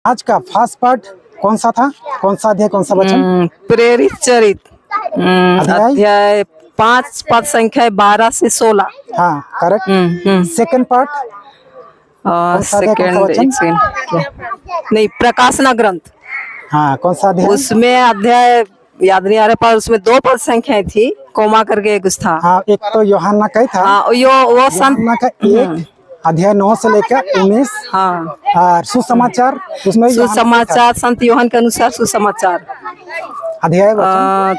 आज का first part कौन सा था, कौन सा अध्याय, कौन सा वचन? प्रेरित चरित अध्याय? अध्याय 5 पद संख्या 12 से 16। हाँ करेक्ट। सेकंड पार्ट सेकंड नहीं, प्रकाशना ग्रंथ। हाँ कौन सा अध्याय? उसमें अध्याय याद नहीं आ रहा, पर उसमें 2 पद संख्याएं थी, कोमा करके कुछ था। हाँ एक तो यूहन्ना का ही था। हाँ वो यूहन्ना का 1 अध्याय 9 से लेकर 19। हाँ और सुसमाचार, उसमें सुसमाचार संत यूहन्ना के अनुसार सुसमाचार अध्याय वचन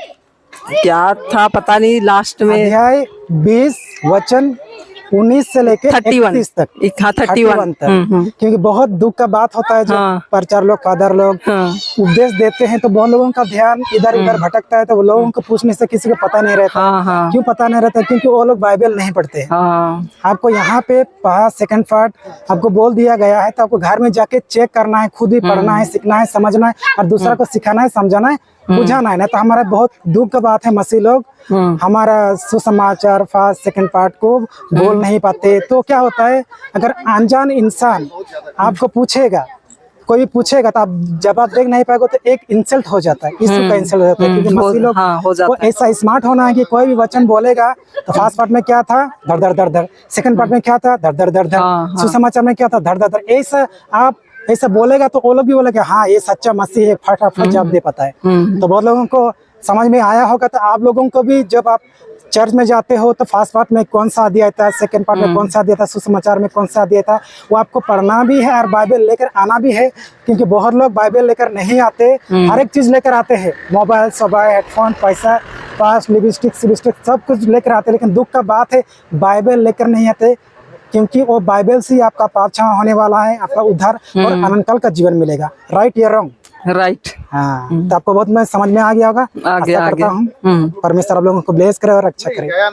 क्या था पता नहीं, लास्ट में अध्याय 20 वचन 19 से लेकर 31 तक। हाँ 31 तक। क्योंकि बहुत दुख का बात होता है जो प्रचार लोग, फादर लोग उपदेश देते हैं तो बहुत लोगों का ध्यान इधर उधर भटकता है, तो वो लोगों को पूछने से किसी को पता नहीं रहता। क्यों पता नहीं रहता? क्योंकि वो लोग बाइबल नहीं पढ़ते हैं। आपको यहाँ पे सेकंड पार्ट आपको बोल दिया गया है, तो आपको घर में जाके चेक करना है, खुद ही पढ़ना है, सीखना है, समझना है और दूसरा को सिखाना है, समझाना है, बुझाना है। ना तो हमारा बहुत दुख का बात है, मसीह लोग हमारा सुसमाचार फर्स्ट सेकंड पार्ट को बोल नहीं पाते। तो क्या होता है, अगर अनजान इंसान आपको पूछेगा, कोई पूछेगा तो आप जवाब देख नहीं पाएगा, तो एक इंसल्ट हो जाता है, यीशु का इंसल्ट हो जाता है। क्योंकि मसीह लोग को ऐसा स्मार्ट होना है कि कोई भी वचन बोलेगा तो फर्स्ट पार्ट में क्या था, धर धर धर धर, सेकंड पार्ट में क्या था, धर धर धर धर, सुसमाचार में क्या था, धर धर धर। ऐसा आप ऐसा बोलेगा तो वो लोग भी बोलेगा हाँ ये सच्चा मसीह है, फटाफट जवाब दे पाता है। तो बहुत लोगों को समझ में आया होगा। तो आप लोगों को भी जब आप चर्च में जाते हो तो फर्स्ट पार्ट में कौन सा अध्याय था, सेकंड पार्ट में कौन सा अध्याय था, सुसमाचार में कौन सा अध्याय था, वो आपको पढ़ना भी है और बाइबल लेकर आना भी है। क्योंकि बहुत लोग बाइबल लेकर नहीं आते, हर एक चीज लेकर आते हैं, मोबाइल, सोबाइल, हेडफोन, पैसा, पास, लिपस्टिक सब कुछ लेकर आते, लेकिन दुख का बात है बाइबल लेकर नहीं आते। क्योंकि वो बाइबल से आपका पाप क्षमा होने वाला है, आपका उद्धार और अनंतकाल का जीवन मिलेगा। राइट या रॉन्ग? राइट। हाँ तो आपको बहुत मैं समझ में आ गया होगा। आशा करता हूँ परमेश्वर आप लोगों को ब्लेस करे और अच्छा करे।